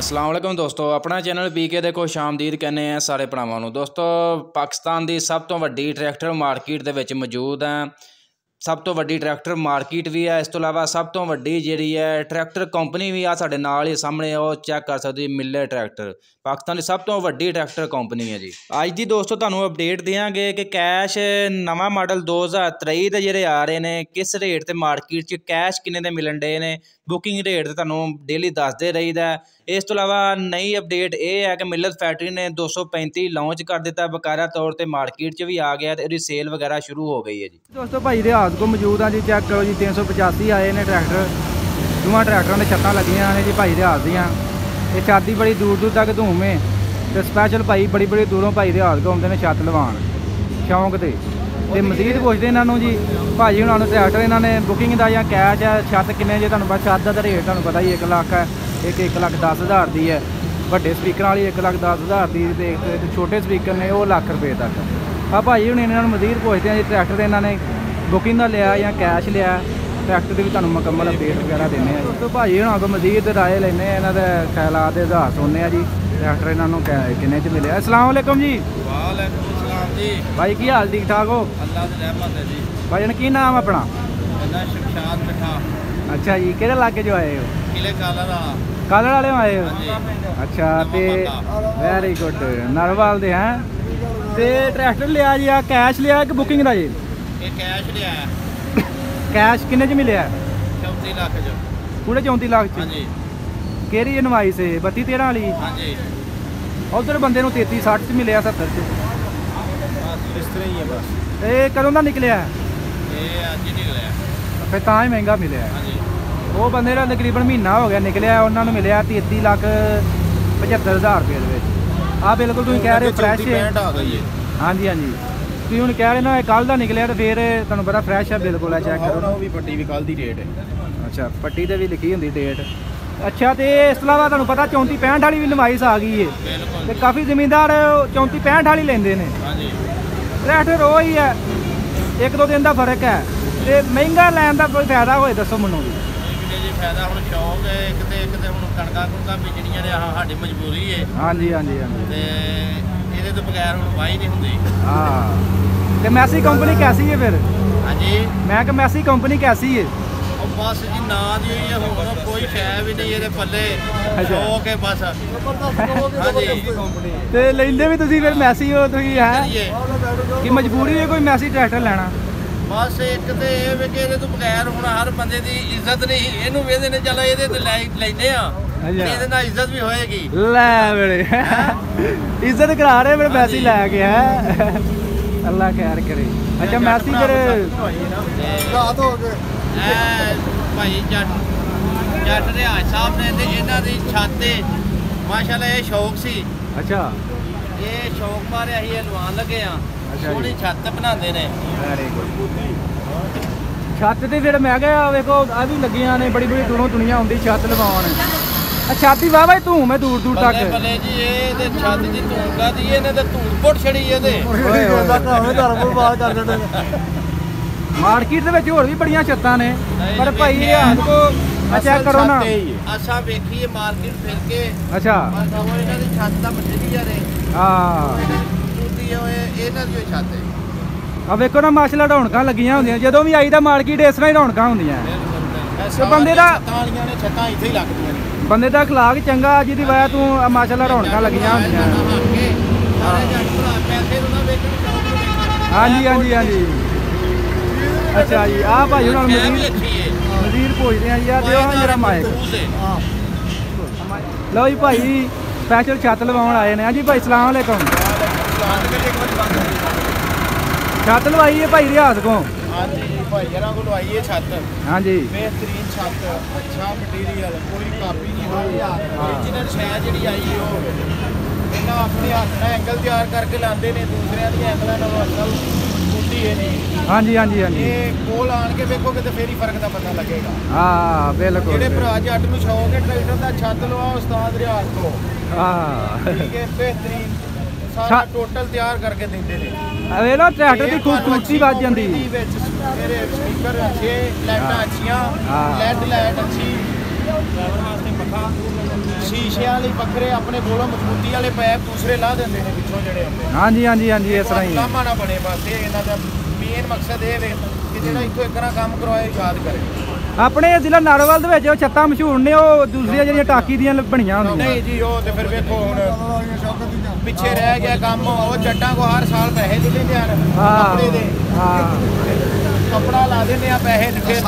अस्सलाम वालेकुम दोस्तों, अपना चैनल पीके ਦੇ ਖੁਸ਼ ਆਮਦੀਦ ਕਹਿੰਦੇ ਆ ਸਾਰੇ ਭਰਾਵਾਂ ਨੂੰ। ਦੋਸਤੋ ਪਾਕਿਸਤਾਨ ਦੀ ਸਭ ਤੋਂ ਵੱਡੀ ਟਰੈਕਟਰ ਮਾਰਕੀਟ ਦੇ ਵਿੱਚ ਮੌਜੂਦ ਹੈ। ਸਭ ਤੋਂ ਵੱਡੀ ਟਰੈਕਟਰ ਮਾਰਕੀਟ ਵੀ ਹੈ। ਇਸ ਤੋਂ ਇਲਾਵਾ ਸਭ ਤੋਂ ਵੱਡੀ ਜਿਹੜੀ ਹੈ ਟਰੈਕਟਰ ਕੰਪਨੀ ਵੀ ਆ ਸਾਡੇ ਨਾਲ ਹੀ ਸਾਹਮਣੇ ਉਹ ਚੈੱਕ ਕਰ ਸਕਦੇ ਮਿਲਰ ਟਰੈਕਟਰ। ਪਾਕਿਸਤਾਨ ਦੀ ਸਭ ਤੋਂ ਵੱਡੀ ਟਰੈਕਟਰ ਕੰਪਨੀ ਹੈ ਜੀ। ਅੱਜ ਦੀ ਦੋਸਤੋ ਤੁਹਾਨੂੰ ਅਪਡੇਟ ਦੇਵਾਂਗੇ ਕਿ ਕੈਸ਼ ਨਵਾਂ ਮਾਡਲ 2023 ਦੇ ਜਿਹੜੇ ਆ ਰਹੇ ਨੇ ਕਿਸ ਰੇਟ ਤੇ ਮਾਰਕੀਟ 'ਚ ਕੈਸ਼ ਕਿੰਨੇ ਦੇ ਮਿਲਣ ਡੇ ਨੇ। ਬੁਕਿੰਗ ਰੇਟ ਤੇ ਤੁਹਾਨੂੰ ਡੇਲੀ ਦੱਸਦੇ ਰਹੀਦਾ। ਇਸ ਤੋਂ ਇਲਾਵਾ ਨਈ ਅਪਡੇਟ ਇਹ ਹੈ ਕਿ ਮਿਲਰ ਫੈਕਟਰੀ ਨੇ 235 ਲਾਂਚ ਕਰ ਦਿੱਤਾ ਬਕਾਇਦਾ ਤੌਰ ਤੇ ਮਾਰਕੀਟ 'ਚ ਵੀ ਆ ਗਿਆ ਤੇ ਇਹਦੀ ਸੇਲ ਵਗੈਰਾ ਸ਼ੁਰੂ ਹੋ ਗਈ ਹੈ ਜੀ। ਦੋਸਤੋ ਭਾਈ ਦੇ ਹਾथ को मौजूद हाँ जी, चेक करो जी 385 आए ने ट्रैक्टर। दोवां ट्रैक्टरों ने छत्तां लगियां ने जी भाई दे हाथ दियां। ये छत बड़ी दूर दूर तक धूम है तो स्पैशल भाई बड़ी बड़ी दूरों भाई दे हाथ को आते हैं छत लवान शौक से। तो मजीद पुछते इन्हों जी भाजी हुणां ट्रैक्टर इन्होंने बुकिंग का या कैश है छत किन्ने जे तुहानूं छत का रेट तुहानूं पता ही 1 लाख है, एक 1,10,000 की है। ਵੱਡੇ स्पीकर वाली 1,10,000 की, छोटे स्पीकर ने वो लाख रुपये तक। आ भाई हुण इन्होंने मजीद पुछते हैं जी ट्रैक्टर इन्होंने बुकिंग का लिया या कैश लिया ट्रैक्टर की भी तुहानूं मुकम्मल अपडेट वगैरह देने हैं। तो भाई हुणां कोल मजीद राय लेने इन्हां दे ख्यालात दे आधार सुनने जी ट्रैक्टर इन्हों किन्ने च मिले। अस्सलाम वालेकुम जी। वालेकुम सलाम जी। भाई की हाल ठीक ठाक हो? अल्लाह दी रहमत है जी। भाई की नाम अपना? मेरा शमशाद मिठा। अच्छा जी, किहड़े इलाके जो आए हो? किले कालर वाला। कालड़ वाले आए हो? अच्छा, तो वेरी गुड। नरवाल दे हैं तो ट्रैक्टर लिया जी आ कैश लिया कि बुकिंग का जी? ये कैश लिया है। कैश किन्ने च मिले? 34 लाख च। पूरे 34 लाख च? हाँ जी। केरी इनवाइस है 32-13 वाली? हाँ जी। उधर बंदे को 33-60 च मिले 70 च। बस इस तरह ही है बस। ये कदों का निकलिया? ये अज ही निकलिया। फिर तां ही महंगा मिले। हाँ जी। वो बंदे का तकरीबन महीना हो गया निकलिया, उन्होंने मिले 33,75,000 रुपये आ बिल्कुल तुम कह रहे हो फ्रैश है। हाँ जी हाँ जी, तुम हूँ कह रहे ना कल का निकलिया तो फिर तुम पता फ्रैश है बिल्कुल है। चेक करो भी पट्टी भी कल की डेट है। अच्छा, पट्टी से भी लिखी होंगी डेट। अच्छा, तो इस तो इलावा तुम पता 34-65 वाली भी नवाइस आ गई है तो काफ़ी जमींदार 34-65 वाली लेंदे ने। ट्रैक्टर वही है, 1-2 दिन का फर्क है तो महंगा लैन का कोई फायदा होए दसो मैनूं भी। फायदा हम शौक है एक तो हम कणकां कुणकां बीजणियां ने साडी मजबूरी है। हाँ जी हाँ जी हाँ जी। ते इहदे तो बगैर हम वाही नहीं हुंदी। हाँ, तो मैसी कंपनी कैसी है फिर? हाँ जी, मैं कि मैसी कंपनी कैसी है? बस जी ना दी हुई है, हुण कोई शै भी नहीं ये पल्ले शौक है बस। हाँ जी, तो लेंदे भी तुसीं फिर मैसी हो तुसीं है कि मजबूरी है कोई मैसी ट्रैक्टर लेना? बस एक तो यह कि ये तो बगैर हूँ हर बंदे की इज्जत नहीं इनू वेदे ने चलो ये लेने इज्जत भी होएगी। लै बड़े इज्जत करा रहे फिर मैसी लैके है। अल्लाह खैर करे। अच्छा, मैसी फिर भाई जट रिहाज साहब ने इन्हों की छत माशाल्लाह ये शौक सी। अच्छा, ये शौक मारे असीं लवान लगे हाँ। सोहनी छत बनाते ने। छत तो फिर मैं क्या वेखो आ भी लगियां ने बड़ी बड़ी दूरों दुनिया आती छत लवान। छत ही वाह भाई धूम है दूर दूर तक। भले जी ये छत की धूम का दी इन्हें तो धूम पुट छड़ी है। मार्केट दे विच होर भी बड़ियां छत्तां ने पर भाई ये हाथ को चेक करो ना। असा वेखिए मार्केट फिर के। अच्छा, इन्हां दी छत दा मटीरियल है। हां, छत है। अब वेखो ना माशाल्लाह रौनकां लगियां होंदियां जदों भी आईदा मार्केट इस तरह ही रौनकां होंदियां। ते बंदे दा अखलाक चंगा जिहदी वजह तू माशाल्लाह रौनकां लगियां होंदियां। हाँ जी हाँ जी हाँ जी। अच्छा जी, आ भाई हुण मजीद पुछदे हैं यार दिओ जरा माइक। लो जी भाई स्पैशल छत लवाउण आए ने। हाँ जी भाई, सलाम अलैकुम। छत लवाई है भाई रियाज को? हाँ जी भाई जरा को लवाई है छत। हाँ जी, बेहतरीन छत, अच्छा मटीरियल, कोई कापी नहीं हुई। ओरिजिनल शै जी आई है इन्हें अपने हाथ में एंगल तैयार करके लाते हैं, दूसरे दी एंगलों नालों असल टूटी है नहीं। हाँ जी हाँ जी हाँ जी, ये कोल आन के देखोगे तो फिर ही फर्क का पता लगेगा। हाँ बिल्कुल। जेडे भरा जट नूं शौक है ट्रैक्टर का छत लवाओ उस्ताद रियाज को। हाँ ठीक है, बेहतरीन सारा टोटल तैयार करके देंगे ने। वे ना ट्रैक्टर की खूबसूरती वध जाती। मेरे स्पीकर अच्छे, लाइटां अच्छियां, लेड लाइट अच्छी, ਡਰਾਈਵਰ ਵਾਸਤੇ ਪੱਖਾ, ਸ਼ੀਸ਼ਿਆਂ ਵਾਲੀ ਵੱਖਰੇ ਆਪਣੇ ਕੋਲੋਂ ਮਜ਼ਬੂਤੀ ਵਾਲੇ ਪੈਪ ਦੂਸਰੇ ਲਾ ਦਿੰਦੇ ਨੇ ਪਿੱਛੋਂ ਜਿਹੜੇ ਹੁੰਦੇ। ਹਾਂਜੀ ਹਾਂਜੀ ਹਾਂਜੀ ਇਸ ਤਰ੍ਹਾਂ ਹੀ ਲਾਮਾ ਨਾ ਬਣੇ, ਬਸ ਇਹ ਇਹਨਾਂ ਦਾ ਮੇਨ ਮਕਸਦ ਇਹ ਵੇ ਕਿ ਜਿਹੜਾ ਇੱਥੋਂ ਇੱਕ ਨਾ ਕੰਮ ਕਰਵਾਏ ਯਾਦ ਕਰੇ। ਆਪਣੇ ਜ਼ਿਲ੍ਹਾ ਨਾਰੋਵਾਲ ਦੇ ਵਿੱਚ ਉਹ ਛੱਤਾਂ ਮਸ਼ਹੂਰ ਨੇ, ਉਹ ਦੂਸਰੀਆਂ ਜਿਹੜੀਆਂ ਟਾਕੀ ਦੀਆਂ ਬਣੀਆਂ ਹੁੰਦੀਆਂ। ਨਹੀਂ ਜੀ ਉਹ ਤੇ ਫਿਰ ਵੇਖੋ ਹੁਣ ਪਿੱਛੇ ਰਹਿ ਗਿਆ ਕੰਮ। ਉਹ ਜੱਟਾਂ ਕੋ ਹਰ ਸਾਲ ਪੈਸੇ ਦੇ ਲੈਂਦੇ ਹਨ ਕੱਪੜੇ ਦੇ, ਕੱਪੜਾ ਲਾ ਦਿੰਦੇ ਆ ਪੈਸੇ ਫਿਰ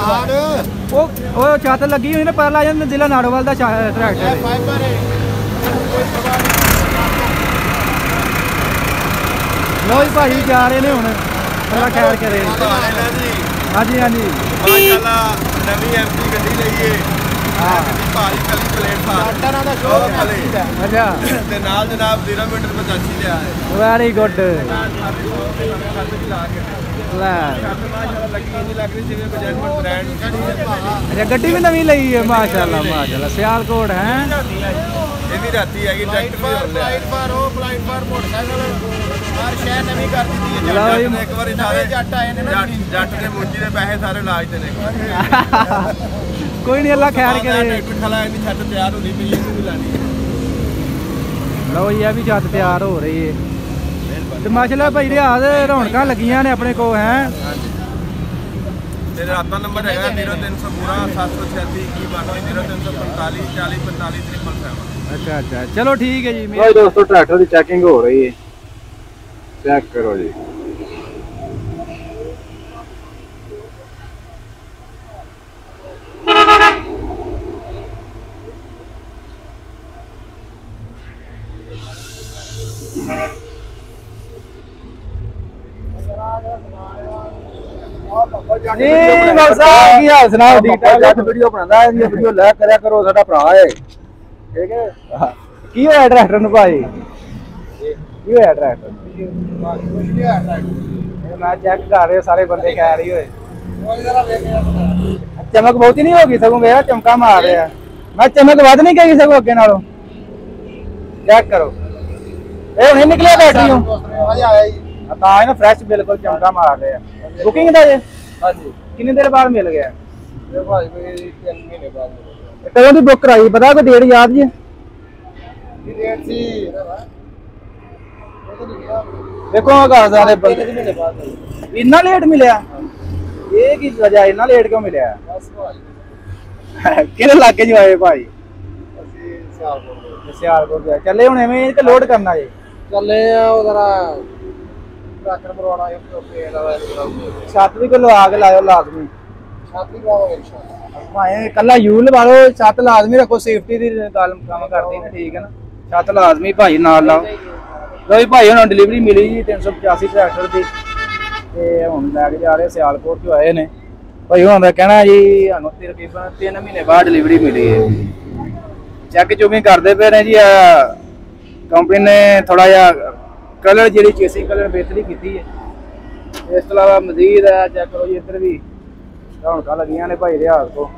ਉਹ ਛੱਤ ਲੱਗੀ ਹੋਈ ਨਾ, ਪਤਾ ਲੱਗ ਜਾਂਦਾ ਜ਼ਿਲ੍ਹਾ ਨਾਰੋਵਾਲ ਦਾ ਟਰੈਕਟਰ ਹੈ। ਫਾਈਬਰ ਹੈ ਕੋਈ ਪਰਵਾਹ ਨਹੀਂ। ਲੋ ਜੀ ਭਾਈ ਜਾ ਰਹੇ ਨੇ ਹੁਣ, ਅੱਲਾ ਖੈਰ ਕਰੇ। ਹਾਂਜੀ ਹਾਂਜੀ ਮਾਸ਼ਾਅੱਲਾ ਨਵੀਂ ਐਮਪੀ ਗੱਡੀ ਲਈਏ। ਹਾਂ ਭਾਰੀ ਕਲੀ ਪਲੇਟ ਟਾਟਰਾਂ ਦਾ ਸ਼ੋਅ ਹੈ। ਅੱਛਾ ਤੇ ਨਾਲ ਜਨਾਬ 0 ਮੀਟਰ 85 ਲਿਆ ਹੈ। Very good. ਲੈ ਮਾਸ਼ਾਅੱਲਾ ਲੱਗੀ ਨਹੀਂ ਲੱਗ ਰਹੀ ਜਿਵੇਂ ਬਜੈਟਮੈਂਟ ਬ੍ਰਾਂਡ। ਅੱਛਾ ਗੱਡੀ ਵੀ ਨਵੀਂ ਲਈ ਹੈ ਮਾਸ਼ਾਅੱਲਾ ਮਾਸ਼ਾਅੱਲਾ। ਸਿਆਲਕੋਟ ਹੈ ਇਹ ਵੀ ਰਾਤੀ ਹੈਗੀ ਫਲਾਈਟ ਫਾਰ ਉਹ ਫਲਾਈਟ ਫਾਰ ਮੋਟਰਸਾਈਕਲ ਹਰ ਸ਼ਹਿਰ ਨਵੀਂ ਕਰ ਦਿੱਤੀ ਹੈ। ਜੱਟ ਨੇ ਇੱਕ ਵਾਰੀ ਸਾਰੇ ਜੱਟ ਆਏ ਨੇ ਨਾ, ਜੱਟ ਦੇ ਮੁੰਜੀ ਦੇ ਪੈਸੇ ਸਾਰੇ ਲਾਜਦੇ ਨੇ। ਕੋਈ ਨਹੀਂ ਅੱਲਾ ਖੈਰ ਕਰੇ। ਖਲਾ ਇਹਦੀ ਛੱਤ ਤਿਆਰ ਹੁੰਦੀ ਪਈ, ਇਹਨੂੰ ਵੀ ਲਾਣੀ। ਲਓ ਜੀ ਇਹ ਵੀ ਛੱਤ ਤਿਆਰ ਹੋ ਰਹੀ ਹੈ ਤੇ ਮਾਸ਼ਾਅੱਲਾ ਭਾਈ ਰਿਆਜ਼ ਰੌਣਕਾਂ ਲੱਗੀਆਂ ਨੇ ਆਪਣੇ ਕੋਲ ਹੈ। ਤੇ ਰਾਤਾਂ ਨੰਬਰ ਹੈਗਾ 0300 ਪੂਰਾ 736 21 0345 40 45 777। ਅੱਛਾ ਅੱਛਾ ਚਲੋ ਠੀਕ ਹੈ ਜੀ। ਭਾਈ ਦੋਸਤੋ ਟਰੈਕਟਰ ਦੀ ਚੈਕਿੰਗ ਹੋ ਰਹੀ ਹੈ, ਚੈੱਕ ਕਰੋ ਜੀ। ਜੀ ਬਾਬਾ ਸਾਹਿਬ ਕੀ ਹਾਲ ਸੁਣਾਓ? ਠੀਕ ਠਾਕ? ਵੀਡੀਓ ਬਣਾਉਂਦਾ ਹੈ, ਵੀਡੀਓ ਲਾਇਕ ਕਰਿਆ ਕਰੋ, ਸਾਡਾ ਭਰਾ ਹੈ। ਠੀਕ ਹੈ। ਕੀ ਹੋਇਆ ਟਰੈਕਟਰ ਨੂੰ ਭਾਈ? ਕੀ ਹੋਇਆ ਟਰੈਕਟਰ? ਮੈਂ ਚੈੱਕ ਕਰ ਰਿਹਾ, ਸਾਰੇ ਬੰਦੇ ਕਹਿ ਰਹੀ ਹੋਏ ਚਮਕ ਬਹੁਤੀ ਨਹੀਂ ਹੋ ਗਈ, ਸਗੋਂ ਮੇਰਾ ਚਮਕਾ ਮਾਰ ਰਿਹਾ। ਮੈਂ ਚਮਕ ਵੱਧ ਨਹੀਂ ਗਈ ਸਗੋਂ ਅੱਗੇ ਨਾਲੋਂ। ਚੈੱਕ ਕਰੋ, ਇਹ ਹੁਣੇ ਨਿਕਲਿਆ ਬੈਟਰੀ ਨੂੰ ਤਾਂ ਨਾ ਫਰੈਸ਼ ਬਿਲਕੁਲ ਚਮਕਾ ਮਾਰ ਰਿਹਾ। ਬੁਕਿੰਗ ਦਾ ਜੇ? ਹਾਂਜੀ। ਕਿੰਨੀ ਦੇਰ ਬਾਅਦ ਮਿਲ ਗਿਆ? ਭਾਈ ਕੋਈ 3 ਮਹੀਨੇ ਬਾਅਦ। ਕਦੋਂ ਦੀ ਬੁੱਕ ਕਰਾਈ, ਪਤਾ ਕੋਈ ਡੇਟ ਯਾਦ ਜੀ? ਕੀ ਡੇਟ ਸੀ? ਦੇਖੋ ਆਗਾਜ਼ਾਂ ਦੇ ਬੰਦੇ ਇੰਨਾ ਲੇਟ ਮਿਲਿਆ, ਇਹ ਕੀ ਵਜ੍ਹਾ ਇੰਨਾ ਲੇਟ ਕਿਉਂ ਮਿਲਿਆ? ਕਿਹੜੇ ਇਲਾਕੇ ਚ ਆਏ ਭਾਈ? ਅਸੀਂ ਸਿਆਲਕੋਟ ਦੇ ਚੱਲੇ ਹੁਣ ਐਵੇਂ ਕਿ ਲੋਡ ਕਰਨਾ ਜੇ? ਚੱਲੇ ਆ ਉਹ ਜ਼ਰਾ ਟਰੈਕਟਰ ਪਰਵਾਣਾ ਹੈ ਛੱਤ ਵੀ ਕੋਈ ਲਵਾ ਕੇ ਲਾਇਓ ਲਾਜ਼ਮੀ। ਛਾਤੀ ਪਾਵਾਂਗੇ ਇਨਸ਼ਾਅੱਲਾ। ਭਾਵੇਂ ਕੱਲਾ ਯੂ ਲਵਾ ਲਓ, ਛੱਤ ਲਾਜ਼ਮੀ ਰੱਖੋ, ਸੇਫਟੀ ਦੀ ਗੱਲ ਕੰਮ ਕਰਦੀ ਨਾ, ਠੀਕ ਹੈ ਨਾ। ਛੱਤ ਲਾਜ਼ਮੀ ਭਾਈ ਨਾਲ ਲਾਓ। ਲੋ ਭਾਈ ਹੁਣ ਡਿਲੀਵਰੀ ਮਿਲੀ ਜੀ 385 ਟਰੈਕਟਰ ਦੀ, ਤੇ ਹੁਣ ਲੈ ਕੇ ਜਾ ਰਹੇ ਸਿਆਲਕੋਟ ਤੋਂ ਆਏ ਨੇ ਭਾਈ। ਹੁਣ ਦਾ ਕਹਿਣਾ ਜੀ ਸਾਨੂੰ ਤਕਰੀਬਨ 3 ਮਹੀਨੇ ਬਾਅਦ ਡਿਲੀਵਰੀ ਮਿਲੀ ਹੈ। ਚੈੱਕ ਚੁਕਿੰਗ ਕਰਦੇ ਪਏ ਨੇ ਜੀ। ਕੰਪਨੀ ਨੇ ਥੋੜਾ ਜਿਹਾ ਕਲਰ ਜਿਹੜੀ ਚੇਸਿੰਗ ਕਲਰ ਬਿਹਤਰੀ ਕੀਤੀ ਹੈ। ਇਸ ਤੋਂ ਇਲਾਵਾ ਮਜ਼ੀਦ ਹੈ ਚੈੱਕ ਕਰੋ ਜੀ, ਇੱਧਰ ਵੀ ਰੌਣਕਾਂ ਲੱਗੀਆਂ ਨੇ ਭਾਈ ਰਿਆਜ਼ ਤੋਂ।